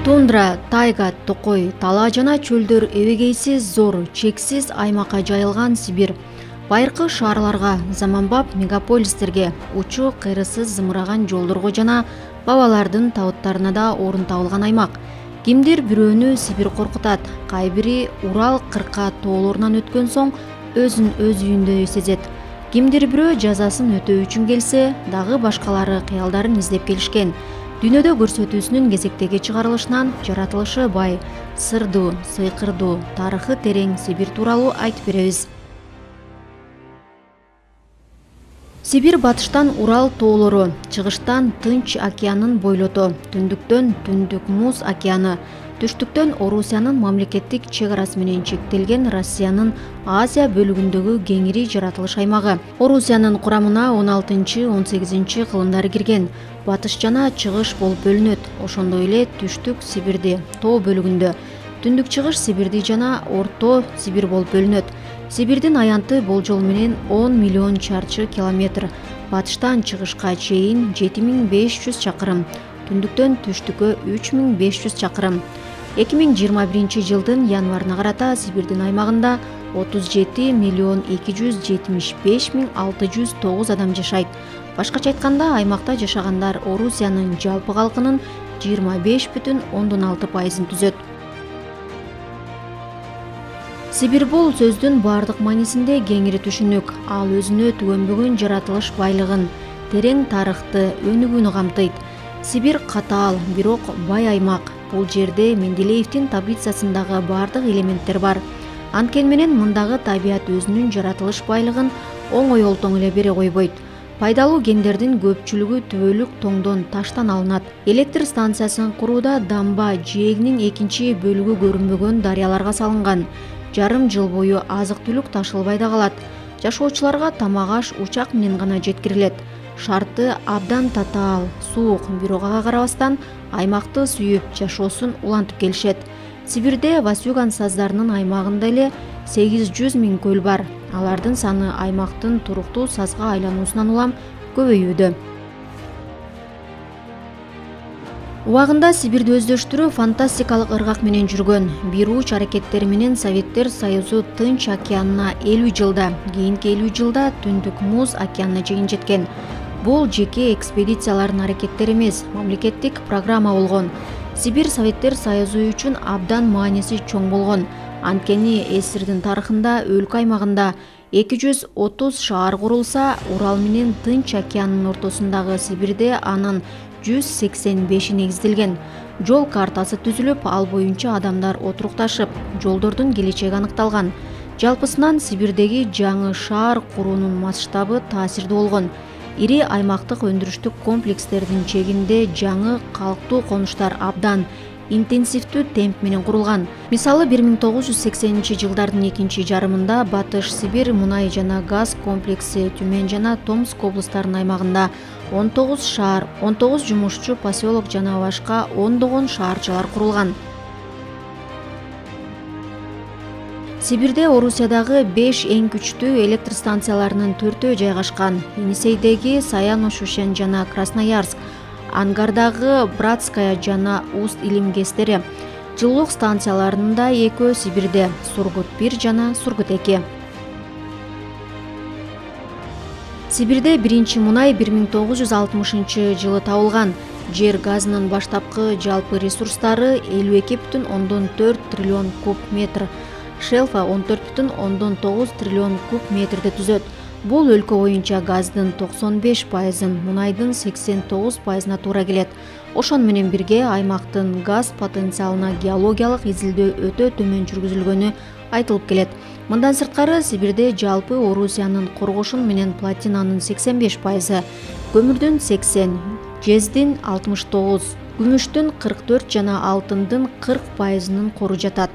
Тундра, тайга, токой, тала жана чөлдөр эбегейсиз зор, чексиз аймакка жайылган Сибир. Байыркы шаарларга, заманбап мегаполистерге, учу кыйрысыз зымыраган жолдорго жана бабалардын табыттарына да орун табылган аймак. Кимдир бирөөнү Сибир коркутат, кайбири Урал кырка тоолорунан өткөн соң өзүн өз үйүндө сезет. Кимдир бирөө жазасын өтөө үчүн келсе, дагы башкалары кыялдарын издеп келишкен. Дүйнөдө көрсөтүүсүнүн кезектеги чыгарылышынан жаратылышы бай, сырдуу, сыйкырдуу, тарыхы терең Сибир тууралуу айтып беребиз. Сибир батыштан Урал тоолору, чыгыштан Тынч океанын бойлото, түндүктөн Түндүк Муз океаны, түштүктөн Орусиянын мамлекеттик чек арасы менен чектелген Россиянын Азия бөлүгүндөгү кеңири жаратылыш аймагы. Орусиянын курамына 16-18 кылымдары кирген. Батыш жана чыгыш болуп бөлүнөт. Ошондой эле түштүк Сибирди тоо бөлүгүндө, түндүк чыгыш Сибирди жана Орто Сибир болуп бөлүнөт. Сибирдин аянты болжол менен 10 миллион чарчы километр, батыштан чыгышка чейин 7500 чакырым, түндүктөн түштүккө 3500 чакырым. 2021 жылдын январына карата Сибирдин аймагында 37 миллион 275 миң 609 адам жашайт. Башкача айтканда, аймакта жашагандар Орусиянын жалпы калкынын 25,6%-ын түзөт. Сибир бул сөздүн бардык маанисинде кеңири түшүнүк. Ал өзүнө түгөнбөгөн жаратылыш байлыгын, терең тарыхты, өнүгүүнү камтыйт. Сибир катаал, бирок бай аймак. Бул жерде Менделеевдин таблицасындагы бардык элементтер бар. Анткени менен мындагы табият өзүнүн жаратылыш байлыгын оңой олтоң эле бере койбойт. Пайдалуу гендердин көпчүлүгү түбөлүк тоңдон, таштан алынат. Электр станциясын курууда дамба жээгинин экинчи бөлүгү көрүнбөгөн дарыяларга салынган. Жарым жыл бою азык-түлүк ташылбай да калат. Жашоочуларга тамак-аш учак менен гана жеткирилет. Шарты абдан татаал, суук, бирок ага карабастан аймакты сүйүп, жашоосун улантып келишет. Сибирде Васюган саздарынын аймагында эле 800 миң көл бар. Алардын саны аймактын туруктуу сазга айлануусунан улам көбөйүүдө. Убагында Сибирди өздөштүрүү фантастикалык ыргак менен жүргөн. Бир уч аракеттери менен Советтер Союзу Тынч океанына 50 жылда, кийинки 50 жылда Түндүк Муз океанына чейин жеткен. Бул жеке экспедициялардын аракеттери эмес, мамлекеттик программа болгон. Сибир Советтер Союзу үчүн абдан мааниси чоң болгон. Анткени СССРдин тарыхында өлкө аймагында 230 шаар курулса, Урал менен Тынч океанынын ортосундагы Сибирде анын 185 негизделген. Жол картасы түзүлүп, ал боюнча адамдар отурукташып, жолдордун келечеги аныкталган. Жалпысынан Сибирдеги жаңы шаар куруунун масштабы таасирдүү болгон. Ири аймактык өндүрүштүк комплекстердин чегинде жаңы калктуу конуштар абдан интенсивдүү темп менен курулган. Мисалы 1980 жылдардын экинчи жарымында Батыш Сибир мунай жана газ комплекси Түмен жана Томск облустарынын аймагында 19 шаар, 19 жумушчу поселок жана башка ондогон шаарчалар курулган. Сибирде Орусиядагы 5 эң күчтүү электр станцияларынын 4-өө жайгашкан. Енисейдеги Саяно-Шушен жана Красноярск, Ангардагы Братская жана Уст-Илим ГЭСтери, жылуулук станцияларынын да 2-өө Сибирде, Сургут-1 жана Сургут-2. Сибирде биринчи мунай 1960 жылы табылган. Жер газынын баштапкы жалпы ресурстары 52,4 триллион куб метр, шелфа 14,9 триллион куб метрди түзөт. Бул өлкө боюнча газдын 95%-ын, мунайдын 89%-на туура келет. Ошону менен бирге аймактын газ потенциалына геологиялык изилдөө өтө төмөн жүргүзүлгөнү айтылып келет. Мындан сырткары Сибирде жалпы Орусиянын коргошун менен платинанын 85%, көмүрдүн 80%, жездин 69%, күмүштүн 44% жана алтындын 40%-нын кору жатат.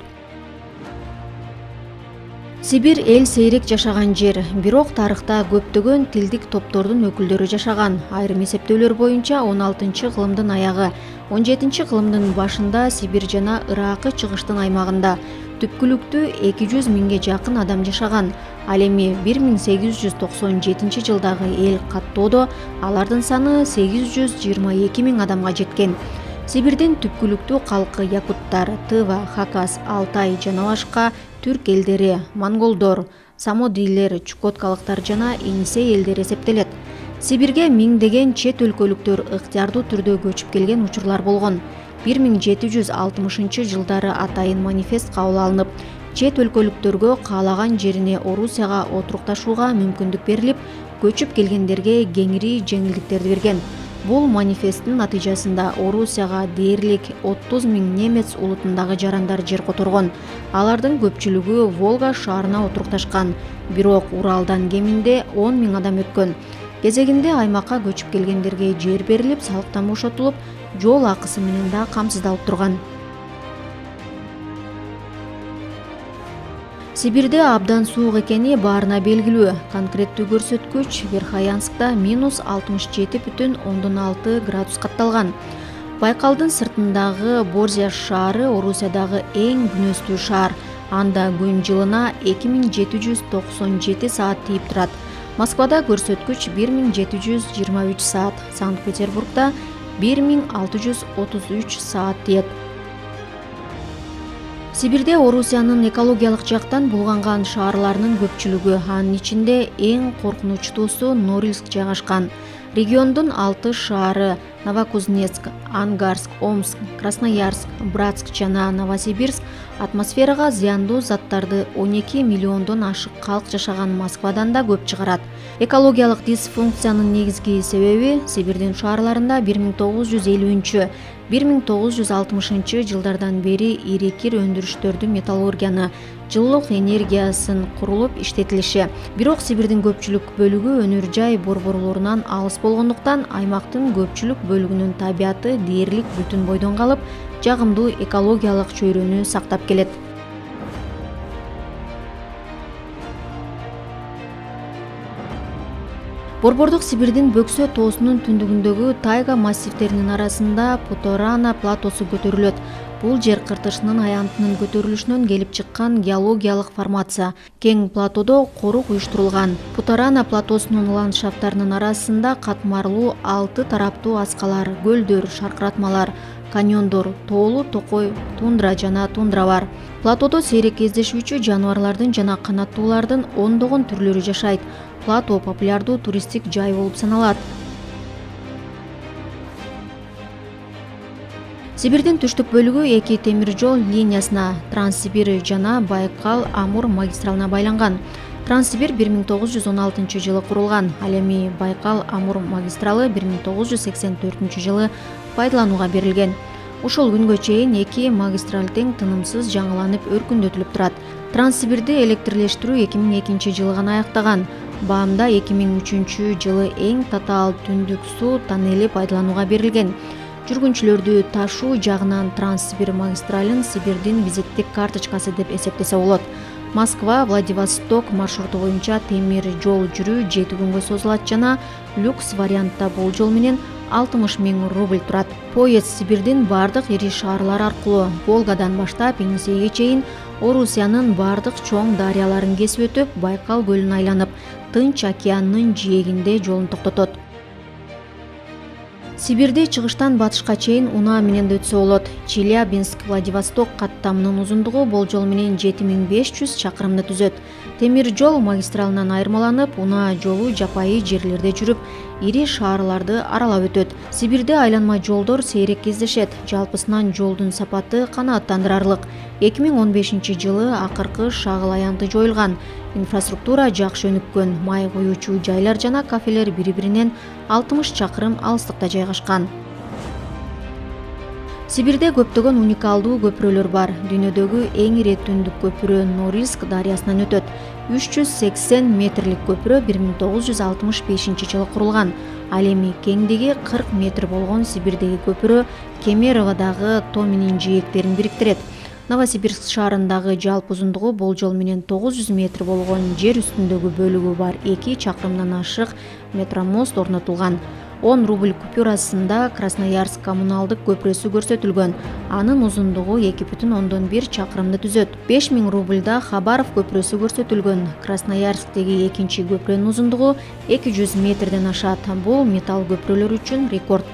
Сибир эл сейрек жашаган жер, бирок тарыхта көптөгөн тилдик топтордун өкүлдөрү жашаган. Айрым эсептөөлөр боюнча 16-кылымдын аягы, 17-кылымдын башында Сибир жана Ыракы чыгыштын аймагында түпкүлүктүү 200 миңге жакын адам жашаган. Ал эми 1897 жылдагы эл каттоодо алардын саны 822 миң адамга жеткен. Сибирдин түпкүлүктүү калкы якуттар, Тыва, Хакас, Алтай жана башка түрк элдери, монголдор, самодилер, чукоткалыктар жана Енисей элдери эсептелет. Сибирге миңдеген чет өлкөлүктөр ыктыярдуу түрдө көчүп келген учурлар болгон. 1760 жылдары атайын манифест кабыл алынып, чет өлкөлүктөргө каалаган жерине Орусияга отурукташууга мүмкүндүк берилип, көчүп келгендерге кеңири жеңилдиктерди берген. Бул манифесттин натыйжасында Орусияга дээрлик 30 000 немец улутундагы жарандар жер которгон. Алардын көпчүлүгү Волга шаарына отурукташкан, бирок Уралдан кеминде 10 000 адам өткөн. Кезегинде аймакка көчүп келгендерге жер берилип, салыктан бошотулуп, жол акысы менен да камсыздалып турган. Сибирде абдан суук экени баарына белгилүү. Конкреттүү көрсөткүч Верхоянскта -67,6 градус катталган. Байкалдын сыртындагы Борзя шаары Орусиядагы эң күнөстүү шаар. Анда күн жылына 2797 саат тийип турат. Москвада көрсөткүч 1723 саат, Санкт-Петербургда 1633 саат тиет. Сибирде Орусиянын экологиялык жактан булганган шаарларынын көпчүлүгү, анын ичинде эң коркунучтуусу Норильск жайгашкан. Региондун 6 шаары Новокузнецк, Ангарск, Омск, Красноярск, Братск жана Новосибирск атмосферага зыяндуу заттарды 12 миллиондон ашык калк жашаган Москвадан да көп чыгарат. Экологиялык дисфункциянын негизги себеби Сибирдин шаарларында 1950-1960 жылдардан бери ири кир өндүрүштөрдүн металлургияны, жылуулук энергиясын курулуп иштетилиши. Бирок Сибирдин көпчүлүк бөлүгү өнөр жай борборлорунан алыс болгондуктан аймактын көпчүлүк бөлүгүнүн табияты дээрлик бүтүн бойдон калып, жагымдуу экологиялык чөйрөнү сактап келет. Борбордук Сибирдин Бөксө тоосунун түндүгүндөгү тайга массивдеринин арасында Путорана платосу көтөрүлөт. Бул жер кыртышынын аянтынын көтөрүлүшүнөн келип чыккан геологиялык формация. Кең платодо корук уюштурулган. Путорана платосунун ландшафттарынын арасында катмарлуу 6 тараптуу аскалар, көлдөр, шаркыратмалар, каньондор, тоолуу токой, тундра жана тундра бар. Платодо сейрек кездешүүчү жаныбарлардын жана канаттуулардын ондогон түрлөрү жашайт. Плато популярдуу туристтик жай болуп саналат. Сибирдин түштүк бөлүгү эки темир жол линиясына, Транссибир жана Байкал-Амур магистралына байланган. Транссибир 1916 жылы курулган, ал эми Байкал-Амур магистралы 1984 жылы пайдаланууга берилген. Ушул күнгө чейин эки магистраль тең тынымсыз жаңыланып өркүндөтүлүп турат. Транссибирди электрлештирүү 2002 жылы гана аяктаган. Баамда 2003 жылы эң татаал түндүк суу тоннели пайдаланууга берилген. Жүргүнчүлөрдү ташуу жагынан Транссибир магистралын Сибирдин визиттик карточкасы деп эсептесе болот. Москва, Владивосток маршруту боюнча темир жол жүрүү 7 күнгө созулат жана люкс вариантта болжол менен 60 000 рубль турат. Поезд Сибирдин бардык ири шаарлары аркылуу Волгадан баштап Енисейге чейин Орусиянын бардык чоң дарыяларын кесип өтүп, Байкал көлүн айланып, Тынч океанынын жээгинде жолун токтотот. Сибирди чыгыштан батышка чейин унаа менен да өтсө болот. Челябинск-Владивосток каттамынын узундугу болжол менен 7500 чакырымды түзөт. Темир жол магистралынан айырмаланып, унаа жолу жапайы жерлерде жүрүп, ири шаарларды аралап өтөт. Сибирде айланма жолдор сейрек кездешет. Жалпысынан жолдун сапаты канааттандырарлык. 2015 жылы акыркы шагыл аянты жоюлган. Инфраструктура жакшы өнүккөн, май коюучу жайлар жана кафелер бири-биринен 60 чакырым алыстыкта жайгашкан. Сибирде көптөгөн уникалдуу көпүрөлөр бар. Дүйнөдөгү эң ири түндүк көпүрө Норильск дарыясынан өтөт. 380 метрлик көпүрө 1965 жылы курулган. Ал эми кеңдиги 40 метр болгон Сибирдеги көпүрө Кемероводагы Томинин жээктерин бириктирет. Новосибирск шаарындагы жалпы узундугу болжол менен 900 метр болгон жер үстүндөгү бөлүгү бар 2 чакырымдан ашык метромост орнотулган. 10 рубль купюрасында Красноярск коммуналдык көпүрөсү көрсөтүлгөн. Анын узундугу 2,1 чакырымды түзөт. 5000 рубльда Хабаров көпүрөсү көрсөтүлгөн. Красноярсктеги экинчи көпүрөнүн узундугу 200 метрден ашат. Бул металл көпүрөлөр үчүн рекорд.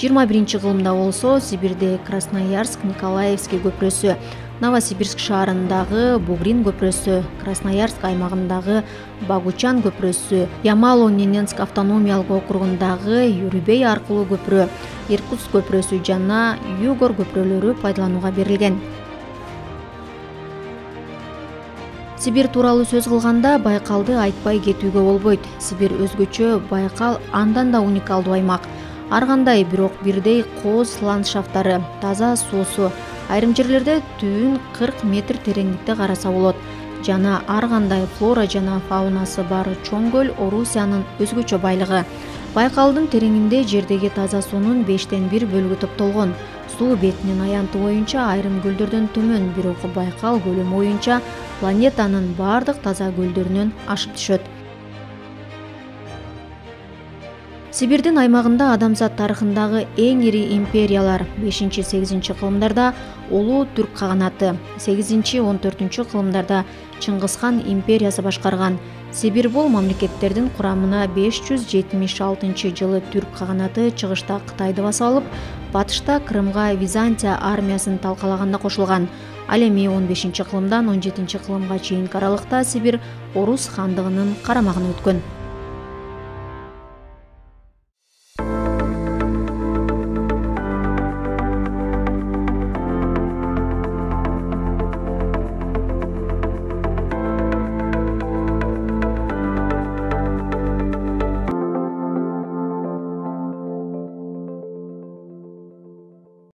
21 кылымда болсо Сибирде Красноярск Николаевский көпүрөсү, Новосибирск шаарындагы Бугрин көпүрөсү, Красноярск аймагындагы Багучан көпүрөсү, Ямало-Ненецк автономиялык округундагы Юрбей аркылуу көпүрө, Иркутск көпүрөсү жана Югор көпүрөлөрү пайдаланууга берилген. Сибир тууралуу сөз кылганда Байкалды айтпай кетүүгө болбойт. Сибир өзгөчө, Байкал андан да уникалдуу аймак. Ар кандай бирок бирдей кооз ландшафттары, таза суусу, айрым жерлерде түбүн 40 метр тереңдикте караса болот. Жана ар кандай флора жана фаунасы бар чоң көл Орусиянын өзгөчө байлыгы. Байкалдын тереңинде жердеги таза суунун 5тен 1 бөлүгү топтолгон. Суу бетинин аянты боюнча айрым көлдөрдөн төмөн, бирок Байкал көлөмү боюнча планетанын бардык таза көлдөрүнөн ашып түшөт. Сибирдин аймагында адамзат тарыхындагы эң ири империялар 5-8 кылымдарда улуу түрк каганаты, 8-14 кылымдарда Чыңгызхан империясы башкарган. Сибир бул мамлекеттердин курамына 576 жылы түрк каганаты чыгышта Кытайды баса алып, батышта Крымга Византия армиясын талкалаганда кошулган. Ал эми 15 кылымдан 17 кылымга чейинки аралыкта Сибир Орус хандыгынын карамагына өткөн.